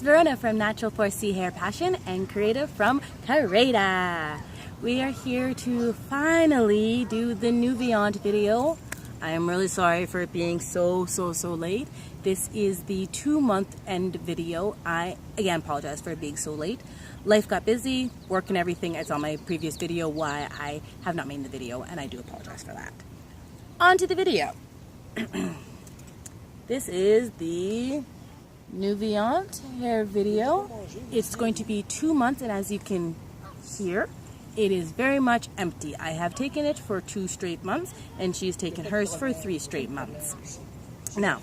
it's Verona from Natural 4C Hair Passion and Creative from Careta. We are here to finally do the Nuviante video. I am really sorry for it being so late. This is the 2-month end video. I again apologize for it being so late. Life got busy, work and everything. It's on my previous video why I have not made the video, and I do apologize for that. On to the video. This is the Nuviante hair video. It's going to be 2 months, and as you can hear, it is very much empty. I have taken it for 2 straight months, and she's taken hers for 3 straight months. Now,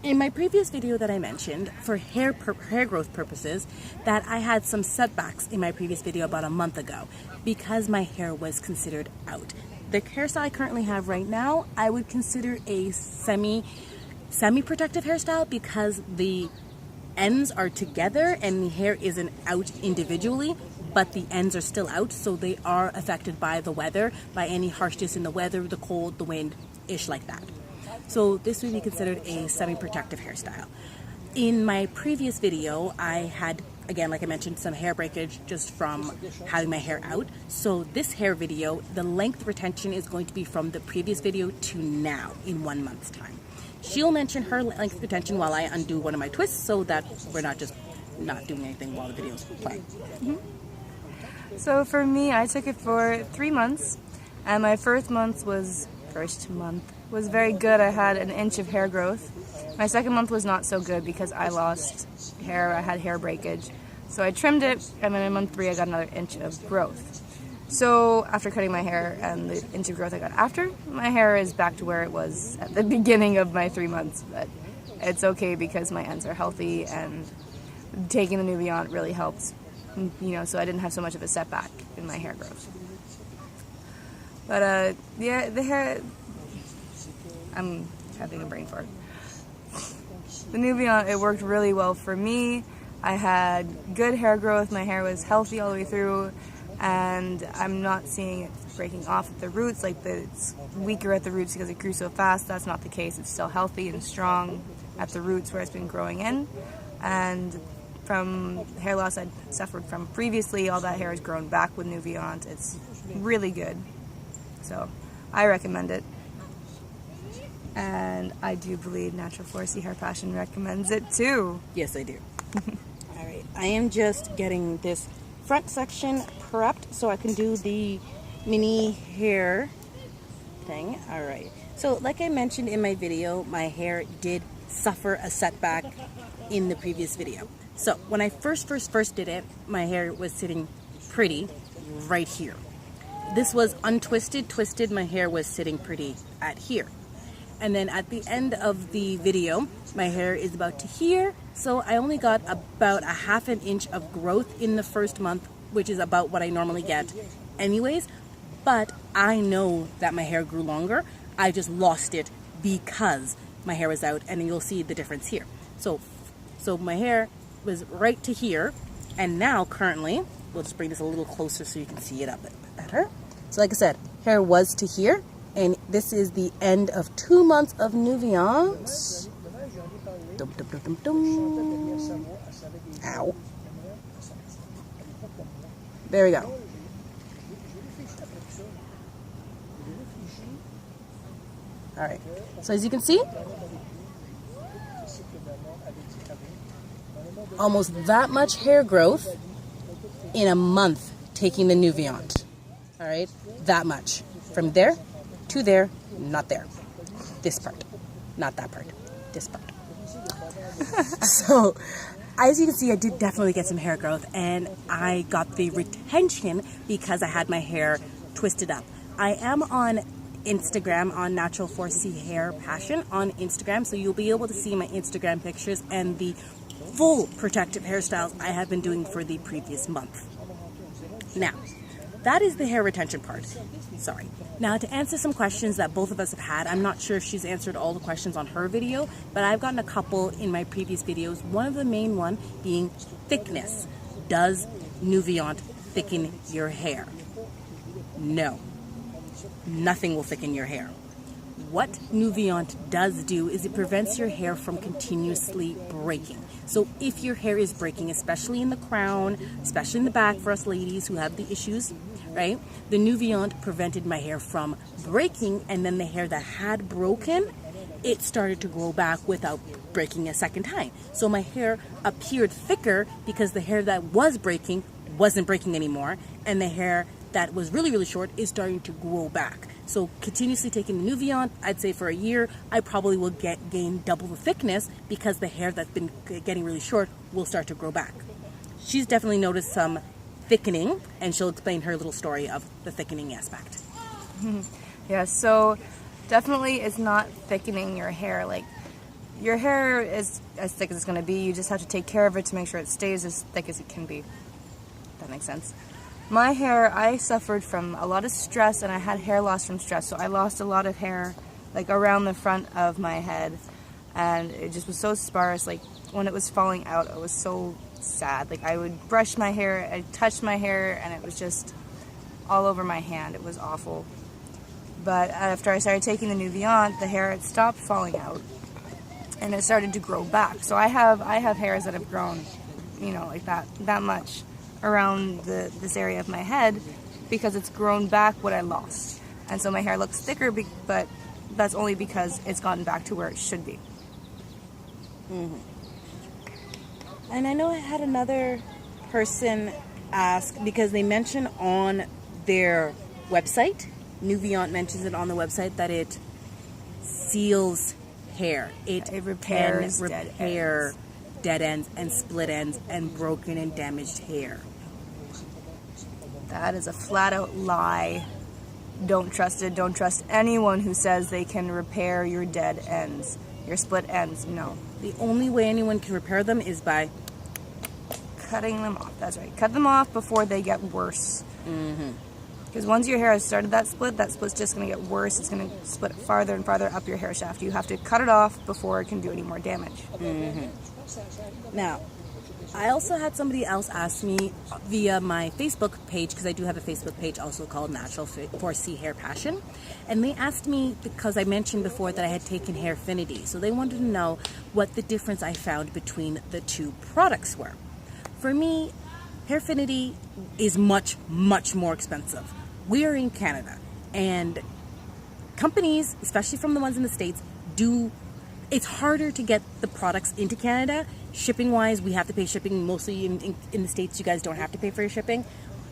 in my previous video that I mentioned, for hair growth purposes, that I had some setbacks in my previous video about a month ago because my hair was considered out. The hairstyle I currently have right now, I would consider a semi-protective hairstyle because the ends are together and the hair isn't out individually, but the ends are still out, so they are affected by the weather, by any harshness in the weather, the cold, the wind, ish like that. So this would be considered a semi-protective hairstyle. In my previous video, I had, again, like I mentioned, some hair breakage just from having my hair out. So this hair video, the length retention is going to be from the previous video to now in 1 month's time. She'll mention her length retention while I undo one of my twists so that we're not just not doing anything while the video's playing. So for me, I took it for 3 months, and my first month was very good. I had an inch of hair growth. My second month was not so good because I lost hair. I had hair breakage. So I trimmed it, and then in month 3 I got another inch of growth. So after cutting my hair and the inch of growth I got after, my hair is back to where it was at the beginning of my 3 months. But it's okay because my ends are healthy, and taking the Nuviante really helped, so I didn't have so much of a setback in my hair growth. But yeah, the hair, I'm having a brain fart. The Nuviante, it worked really well for me. I had good hair growth, my hair was healthy all the way through, and I'm not seeing it breaking off at the roots, like it's weaker at the roots because it grew so fast. That's not the case. It's still healthy and strong at the roots where it's been growing in. And from hair loss I'd suffered from previously, all that hair has grown back with Nuviante. It's really good. So I recommend it. And I do believe Natural 4C Hair Passion recommends it too. Yes, I do. Alright, I am just getting this front section prepped so I can do the mini hair thing. Alright, so like I mentioned in my video, my hair did suffer a setback in the previous video. So when I first did it, my hair was sitting pretty right here. This was untwisted, twisted, my hair was sitting pretty at here. And then at the end of the video, my hair is about to here, so I only got about a ½ an inch of growth in the first month, which is about what I normally get anyways, but I know that my hair grew longer. I just lost it because my hair was out, and you'll see the difference here. So my hair was right to here, and now currently, we'll just bring this a little closer so you can see it a bit better. So like I said, hair was to here, and this is the end of 2 months of Nuviante. Dum, dum, dum, dum, dum. Ow. There we go. Alright, so as you can see, almost that much hair growth in a month taking the Nuviante. Alright, that much. From there to there, not there. This part, not that part, this part. So, as you can see, I did definitely get some hair growth, and I got the retention because I had my hair twisted up. I am on Instagram on Natural 4C Hair Passion on Instagram, so you'll be able to see my Instagram pictures and the full protective hairstyles I have been doing for the previous month. Now, that is the hair retention part. Sorry. Now, to answer some questions that both of us have had, I'm not sure if she's answered all the questions on her video, but I've gotten a couple in my previous videos. One of the main one being thickness. Does Nuviante thicken your hair? No. Nothing will thicken your hair. what Nuviante does do is it prevents your hair from continuously breaking. So if your hair is breaking, especially in the crown, especially in the back for us ladies who have the issues, right? The Nuviante prevented my hair from breaking, and then the hair that had broken, it started to grow back without breaking a second time. So my hair appeared thicker because the hair that was breaking wasn't breaking anymore, and the hair that was really, really short is starting to grow back. So continuously taking the Nuviante, I'd say for a year, I probably will gain double the thickness because the hair that's been getting really short will start to grow back. She's definitely noticed some thickening, and she'll explain her little story of the thickening aspect. Yeah, so definitely it's not thickening your hair. Like, your hair is as thick as it's going to be. You just have to take care of it to make sure it stays as thick as it can be. That makes sense. My hair, I suffered from a lot of stress, and I had hair loss from stress. So I lost a lot of hair, like around the front of my head, and it just was so sparse. Like, when it was falling out, it was so sad. Like, I would brush my hair, I'd touch my hair, and it was just all over my hand. It was awful. But after I started taking the Nuviante, the hair had stopped falling out, and it started to grow back. So I have hairs that have grown, you know, like that much around this area of my head, because it's grown back what I lost. And so my hair looks thicker, but that's only because it's gotten back to where it should be. Mm-hmm. And I know I had another person ask, because they mention on their website, Nuviante mentions it on the website, that it seals hair. It repairs can repair dead ends and split ends and broken and damaged hair. That is a flat out lie. Don't trust it. Don't trust anyone who says they can repair your dead ends, your split ends. No. The only way anyone can repair them is by cutting them off. That's right. Cut them off before they get worse. Because once your hair has started that split's just going to get worse. It's going to split farther and farther up your hair shaft. You have to cut it off before it can do any more damage. Now, I also had somebody else ask me via my Facebook page, because I do have a Facebook page also called Natural 4C Hair Passion, and they asked me, because I mentioned before that I had taken Hairfinity, so they wanted to know what the difference I found between the two products were. For me, Hairfinity is much, much more expensive. We are in Canada, and companies, especially from the ones in the States, it's harder to get the products into Canada. Shipping wise, we have to pay shipping. Mostly in the States, you guys don't have to pay for your shipping.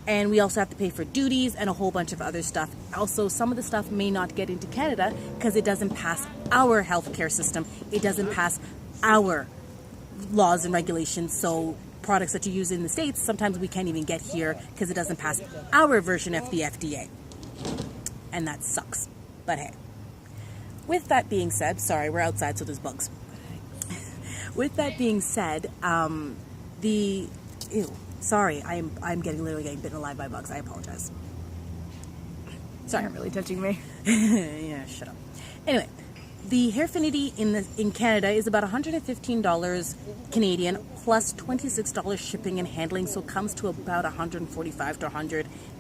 And we also have to pay for duties and a whole bunch of other stuff. Also, some of the stuff may not get into Canada because it doesn't pass our healthcare system. It doesn't pass our laws and regulations. So products that you use in the States, sometimes we can't even get here because it doesn't pass our version of the FDA. And that sucks. But hey. With that being said, sorry, we're outside, so there's bugs. With that being said, sorry, I'm literally getting bitten alive by bugs. I apologize. Sorry, you're really touching me. Yeah, shut up. Anyway, the Hairfinity in Canada is about $115 Canadian plus $26 shipping and handling, so it comes to about $145 to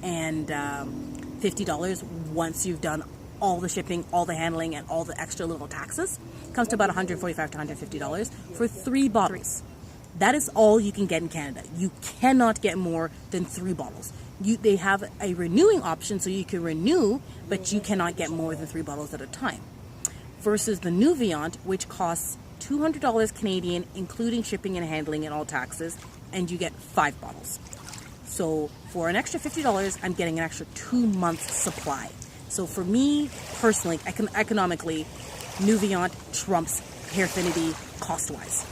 $150 once you've done all the shipping, all the handling, and all the extra little taxes. Comes to about $145 to $150 for 3 bottles. That is all you can get in Canada. You cannot get more than 3 bottles. They have a renewing option, so you can renew, but you cannot get more than 3 bottles at a time. Versus the Nuviante, which costs $200 Canadian, including shipping and handling and all taxes, and you get 5 bottles. So for an extra $50, I'm getting an extra 2 months supply. So for me, personally, economically, Nuviante trumps Hairfinity cost-wise.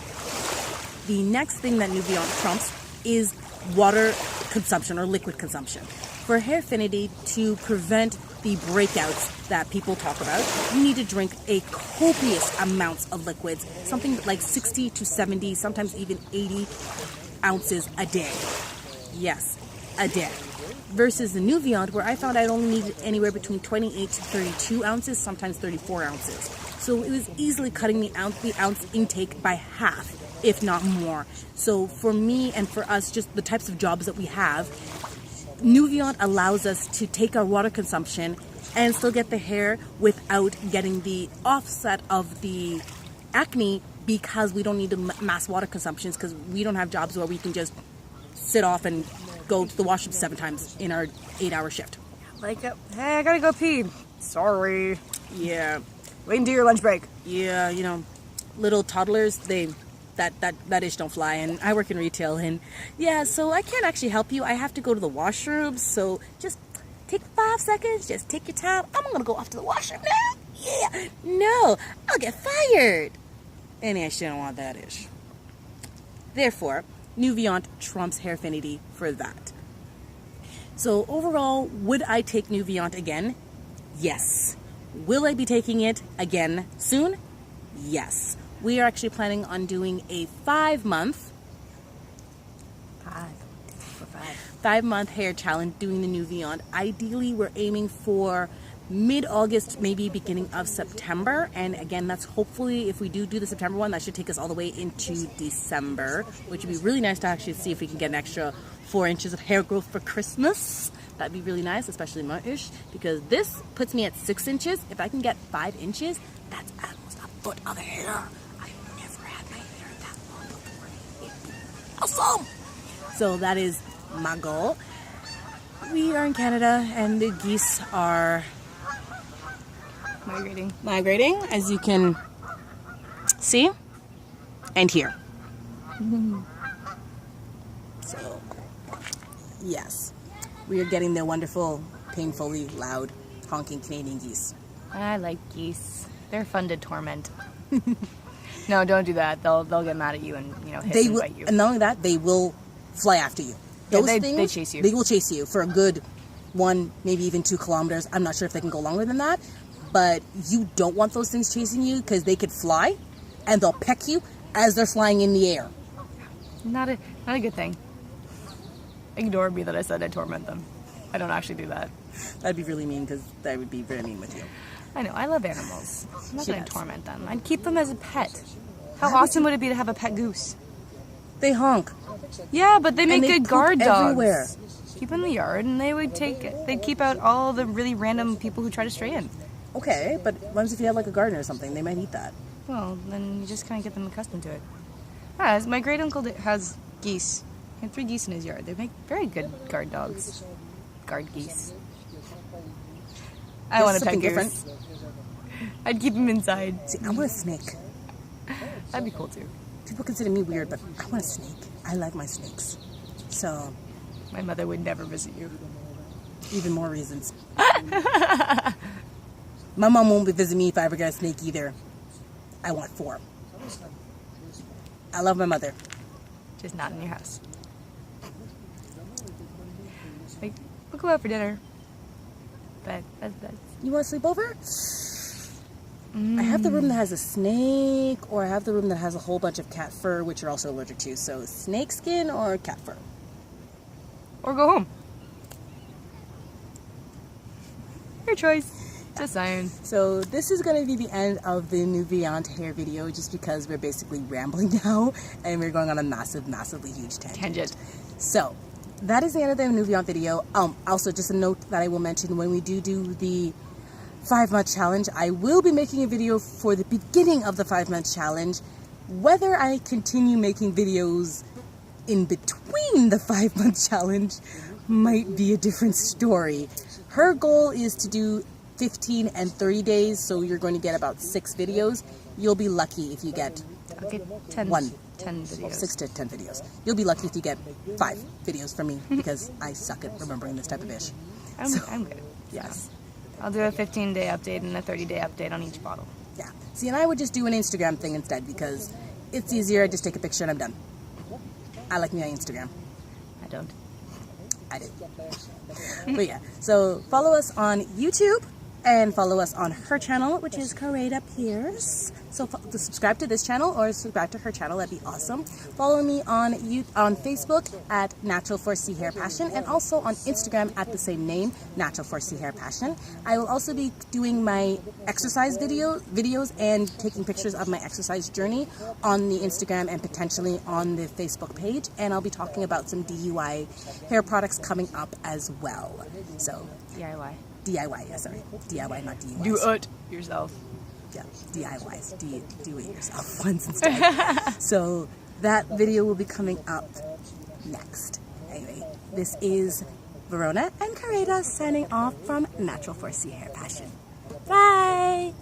The next thing that Nuviante trumps is water consumption or liquid consumption. For Hairfinity to prevent the breakouts that people talk about, you need to drink a copious amounts of liquids, something like 60 to 70, sometimes even 80 ounces a day. Yes, a day. Versus the Nuviante, where I found I'd only needed anywhere between 28 to 32 ounces, sometimes 34 ounces. So it was easily cutting the ounce intake by half, if not more. So for me and for us, just the types of jobs that we have, Nuviante allows us to take our water consumption and still get the hair without getting the offset of the acne, because we don't need to mass water consumptions, because we don't have jobs where we can just sit off and go to the washroom 7 times in our 8-hour shift. Like, hey, I gotta go pee. Sorry. Yeah. Wait until your lunch break. Yeah, you know, little toddlers, that ish don't fly. And I work in retail, and yeah, so I can't actually help you. I have to go to the washroom, so just take 5 seconds, just take your time. I'm gonna go off to the washroom now. Yeah, no, I'll get fired. And I shouldn't want that ish. Therefore, Nuviante trumps Hairfinity for that. So overall, would I take Nuviante again? Yes. Will I be taking it again soon? Yes. We are actually planning on doing a 5-month hair challenge, doing the Nuviante. Ideally, we're aiming for mid-August, maybe beginning of September. And again, that's hopefully, if we do the September one, that should take us all the way into December, which would be really nice to actually see if we can get an extra 4 inches of hair growth for Christmas. That'd be really nice, especially my-ish, because this puts me at 6 inches. If I can get 5 inches, that's almost a foot of hair. I've never had my hair that long before. It'd be awesome. So that is my goal. We are in Canada, and the geese are migrating, as you can see and hear. So, yes, we are getting the wonderful, painfully loud, honking Canadian geese. I like geese. They're fun to torment. No, don't do that. They'll get mad at you and hiss and bite you. And not only that, they will fly after you. Those things, they chase you. They will chase you for a good 1, maybe even 2 kilometers. I'm not sure if they can go longer than that, but you don't want those things chasing you, because they could fly and they'll peck you as they're flying in the air. Not a good thing. Ignore me that I said I torment them. I don't actually do that. That'd be really mean, because that would be very mean with you. I know, I love animals. I'm not going to torment them. I'd keep them as a pet. How awesome would it be to have a pet goose? They honk. Yeah, but they make good guard dogs. Everywhere. Keep them in the yard, and they'd keep out all the really random people who try to stray in. Okay, but what if you had like a garden or something? They might eat that. Well, then you just kind of get them accustomed to it. My great uncle has geese. He had 3 geese in his yard. They make very good guard dogs. Guard geese. I want a pet goose. Different. I'd keep him inside. See, I want a snake. That'd be cool too. People consider me weird, but I want a snake. I like my snakes. So, my mother would never visit you. Even more reasons. My mom won't visit me if I ever get a snake either. I want 4. I love my mother. Just not in your house. Like, we'll go out for dinner. But that's... You want to sleep over? I have the room that has a snake, or I have the room that has a whole bunch of cat fur, which you're also allergic to. So snake skin or cat fur. Or go home. Your choice. Just saying. So this is going to be the end of the Nuviante hair video, just because we're basically rambling now, and we're going on a massively huge tangent. So that is the end of the Nuviante video. Also, just a note that I will mention, when we do the 5-month challenge, I will be making a video for the beginning of the 5-month challenge. Whether I continue making videos in between the 5-month challenge might be a different story. Her goal is to do 15 and 30 days, so you're going to get about 6 videos. You'll be lucky if you get 10 videos. Well, 6 to 10 videos. You'll be lucky if you get 5 videos from me, because I suck at remembering this type of ish. I'm good. Yes. I'll do a 15-day update and a 30-day update on each bottle. Yeah. See, and I would just do an Instagram thing instead, because it's easier. I just take a picture and I'm done. I like me on Instagram. I don't. I do. But yeah, so follow us on YouTube and follow us on her channel, which is Coretta Pierce. So subscribe to this channel or subscribe to her channel. That'd be awesome. Follow me on Facebook at Natural 4C Hair Passion, and also on Instagram at the same name, Natural 4C Hair Passion. I will also be doing my exercise videos and taking pictures of my exercise journey on the Instagram and potentially on the Facebook page. And I'll be talking about some DIY hair products coming up as well. So DIY. DIY, yeah, sorry. DIY, not DUIs. Do it yourself. Yeah, DIYs. Do it yourself once instead. So that video will be coming up next. Anyway, this is Verona and Carita signing off from Natural 4C Hair Passion. Bye!